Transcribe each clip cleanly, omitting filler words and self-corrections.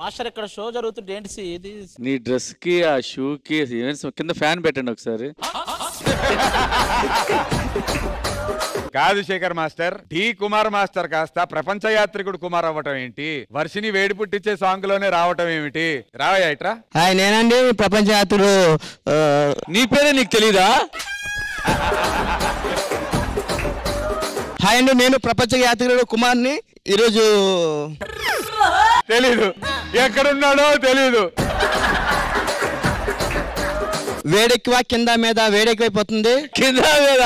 Master ఇక్కడ show జరుగుతుంటే ఏంటి ఇది? నీ డ్రెస్ కి ఆ షూ కి కింద ఫ్యాన్ పెట్టండి ఒకసారి. కాదు Shekhar master, D Kumar master కాస్త ప్రపంచ యాత్రికుడు కుమార్ అవ్వటం ఏంటి? వర్షిని వేడి పుట్టించే సాంగ్ లోనే రావటం ఏమిటి? రావయ్యా ఇట్రా. నేనండి ప్రపంచ యాత్రుడు. నీ పేరే నీకు తెలీదా? హాయ్ అండి, నేను ప్రపంచ యాత్రికుడు కుమార్ని. ఈరోజు తెలీదు, ఎక్కడున్నాడో తెలీదు. వేడెక్కువ కింద మీద వేడెక్కువైపోతుంది. కింద మీద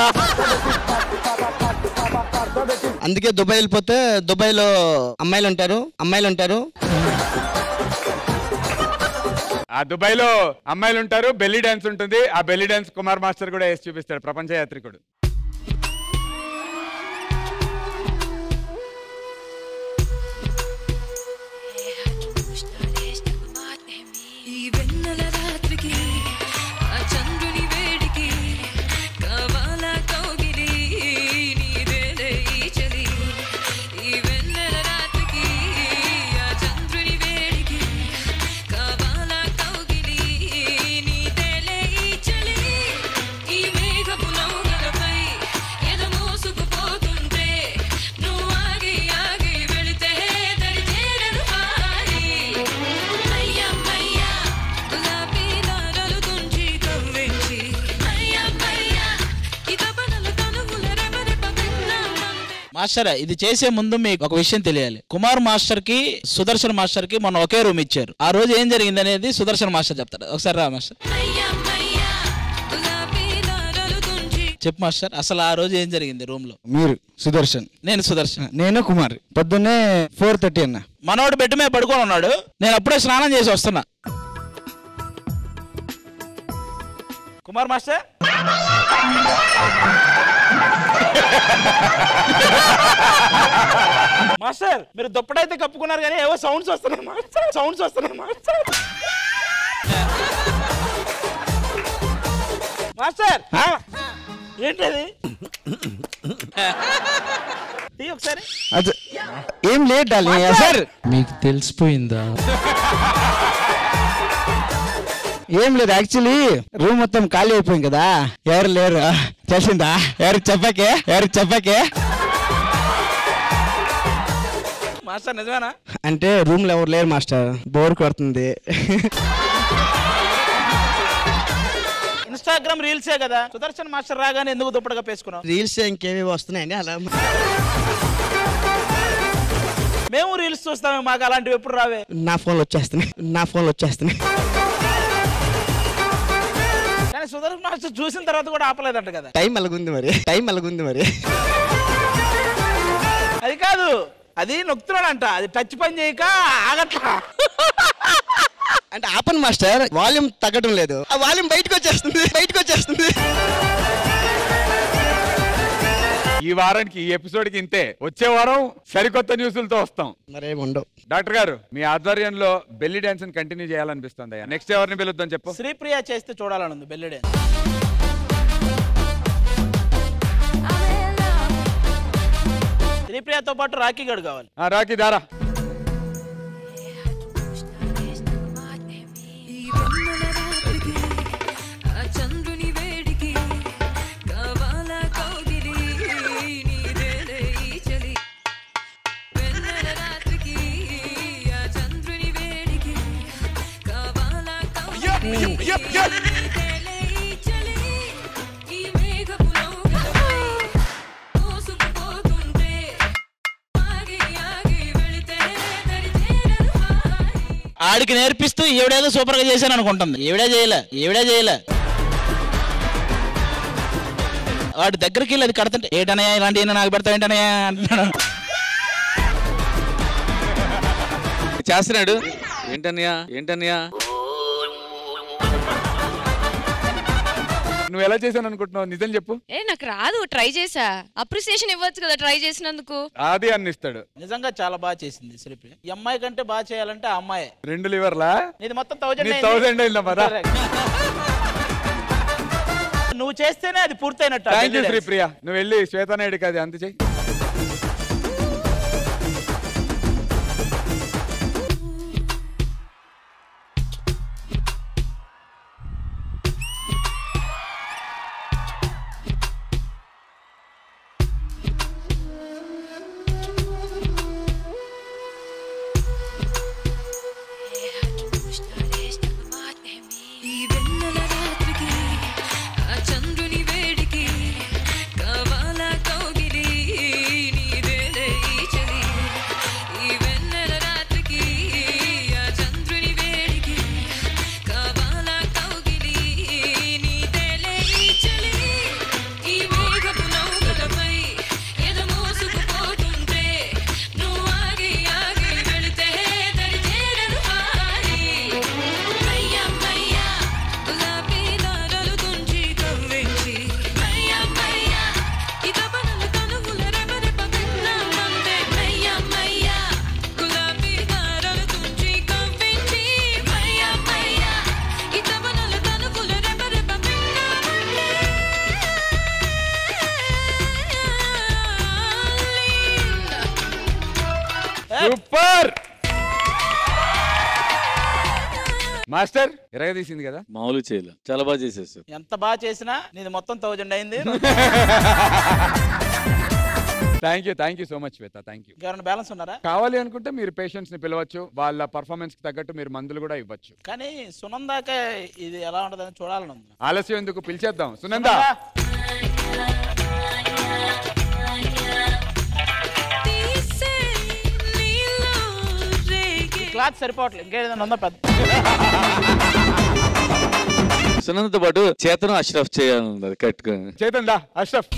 అందుకే దుబాయ్ వెళ్ళిపోతే దుబాయ్లో అమ్మాయిలు ఉంటారు. ఆ దుబాయ్ లో అమ్మాయిలు ఉంటారు, బెల్లీ డాన్స్ ఉంటుంది. ఆ బెల్లీ డాన్స్ కుమార్ మాస్టర్ కూడా వేసి చూపిస్తాడు, ప్రపంచ యాత్రికుడు. మాస్టర్ ఇది చేసే ముందు మీకు ఒక విషయం తెలియాలి. కుమార్ మాస్టర్ కి సుదర్శన్ మాస్టర్ కి మొన్న ఒకే రూమ్ ఇచ్చారు. ఆ రోజు ఏం జరిగింది అనేది సుదర్శన్ మాస్టర్ చెప్తాడు. ఒకసారి రా మాస్టర్. చెప్పు మాస్టర్, అసలు ఆ రోజు ఏం జరిగింది రూమ్ లో? మీరు సుదర్శన్, నేను సుదర్శన్, నేను కుమార్. పొద్దున్నే 4:30 అన్న. మనోడు బెడ్ మీద పడుకొని ఉన్నాడు. నేను అప్పుడే స్నానం చేసి వస్తున్నా. కుమార్ మాస్టర్ మాస్టర్ మీరు దుప్పటైతే కప్పుకున్నారు కానీ ఏవో సౌండ్స్ వస్తున్నాయి మాస్టర్. మాస్టర్ ఏంటది? ఒకసారి ఏం లేట్ సార్, మీకు తెలిసిపోయిందా? ఏం లేదు, యాక్చువల్లీ రూమ్ మొత్తం ఖాళీ అయిపోయింది కదా, ఎవరు లేరు. తెలిసిందా? ఎవరికి చెప్పకే మాస్టర్ నిజమేనా? అంటే రూమ్ లో ఎవరు లేరు మాస్టర్, బోర్ కొడుతుంది. ఇన్స్టాగ్రామ్ రీల్సే కదా, సుదర్శన్ మాస్టర్ రాగానే ఎందుకు దుప్పటగా పేసుకున్నావు? రీల్స్ ఇంకేవి వస్తున్నాయండి అలా. మేము రీల్స్ చూస్తామే, మాకు అలాంటివి ఎప్పుడు రావే. నా ఫోన్లు వచ్చేస్తున్నాయి. కానీ సుదర్శన్ మాస్టర్ చూసిన తర్వాత కూడా ఆపలేదంట కదా. టైం అలాగుంది మరి. అది కాదు, అది నొక్కుతున్నాడంట, అది టచ్ పని చేయక ఆగట్లా. అంటే ఆపన్ మాస్టర్, వాల్యూమ్ తగ్గడం లేదు, ఆ వాల్యూమ్ బయటకు వచ్చేస్తుంది. ఈ వారానికి ఈ ఎపిసోడ్ కి ఇంతే. వచ్చే వారం సరికొత్త న్యూస్లతో వస్తాం. మరేం ఉండవు. డాక్టర్ గారు, మీ ఆధ్వర్యంలో బెల్లీ డాన్స్ కంటిన్యూ చేయాలనిపిస్తుంది. నెక్స్ట్ ఎవరిని పిలుద్దాం చెప్పు. శ్రీప్రియ చేస్తే చూడాలని ఉంది బెల్లీ డాన్స్. శ్రీప్రియతో పాటు రాఖీ గడు కావాలి. రాఖీ దారా. ఆడికి నేర్పిస్తూ ఈవిడేదో సూపర్ గా చేశాను అనుకుంటుంది. ఈవిడే చేయలే. వాడి దగ్గరికి వెళ్ళి అది కడుతుంటే ఏంటనయ్యా ఇలాంటి నాకు పెడతా ఏంటనయ్యా అంటున్నాడు. చేస్తున్నాడు. ఏంటన్నయ్యా నువ్వు ఎలా చేశాను అనుకుంటున్నావు? నిజం చెప్పు. నాకు రాదు, ట్రై చేసా. అప్రిసియేషన్ ఇవ్వచ్చు కదా ట్రై చేసినందుకు. అది అన్నిస్తాడు. నిజంగా చాలా బాగా చేసింది శ్రీప్రియ. ఈ అమ్మాయి కంటే బాగా చేయాలంటే ఆ అమ్మాయి. 2 లివర్లా? ఇది మొత్తం 1000 అయిందా? నువ్వు చేస్తేనే అది పూర్తయినట్టు. Thank you Sripriya. నువ్వు వెళ్ళి శ్వేతానాయుడికి అది అంత చెయ్యి. సూపర్ మాస్టర్ ఎరగదీసింది కదా. మామూలు చేయలే, చాలా బాగా చేసేసారు. ఎంత బాగా చేసినా నీది మొత్తం 1000 అయింది. Thank you so much Shweta. Thank you. ఎవరైనా బ్యాలెన్స్ ఉన్నారా? కావాలి అనుకుంటే మీరు పేషెంట్స్ ని పిలవచ్చు, వాళ్ళ పర్ఫార్మెన్స్ కి తగ్గట్టు మీరు మందులు కూడా ఇవ్వచ్చు. కానీ సునందాక ఇది ఎలా ఉంటదని చూడాలని ఉంది. ఆలస్యం ఎందుకు, పిలిచేద్దాం. సునంద క్లాత్ సరిపోవట్లేదు, ఇంకేదైనా ఉందా పెద్ద? సునందతో పాటు చేతను అష్రఫ్ చేయాలన్నది కట్టుకొని. చేతండి దా అష్రఫ్.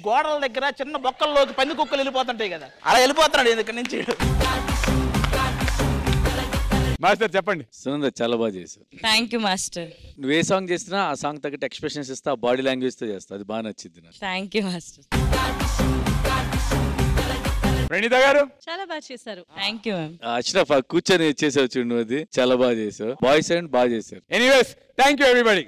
గోడల దగ్గర చిన్న బొక్కల్లోకి పంది కుక్కలు వెళ్ళిపోతుంటాయి కదా, అలా వెళ్ళిపోతున్నాడు ఇక్కడి నుంచి. మాస్టర్ చెప్పండి. సునంద చాలా బాగా చేశారు. Thank you master. నువ్వు ఏ సాంగ్ చేసినా ఆ సాంగ్ తగ్గట్టు ఎక్స్ప్రెషన్స్ ఇస్తా, ఆ బాడీ లాంగ్వేజ్ తో చేస్తా, అది బాగా నచ్చింది నాకు. Thank you master. ప్రణీత గారు చాలా బాగా చేశారు. Thank you ma'am. అష్రఫ్ కూర్చొని చేసావు చూడు, అది చాలా బాగా చేసావు. బాయ్స్ అండ్ బాగా చేశారు. Anyways thank you everybody.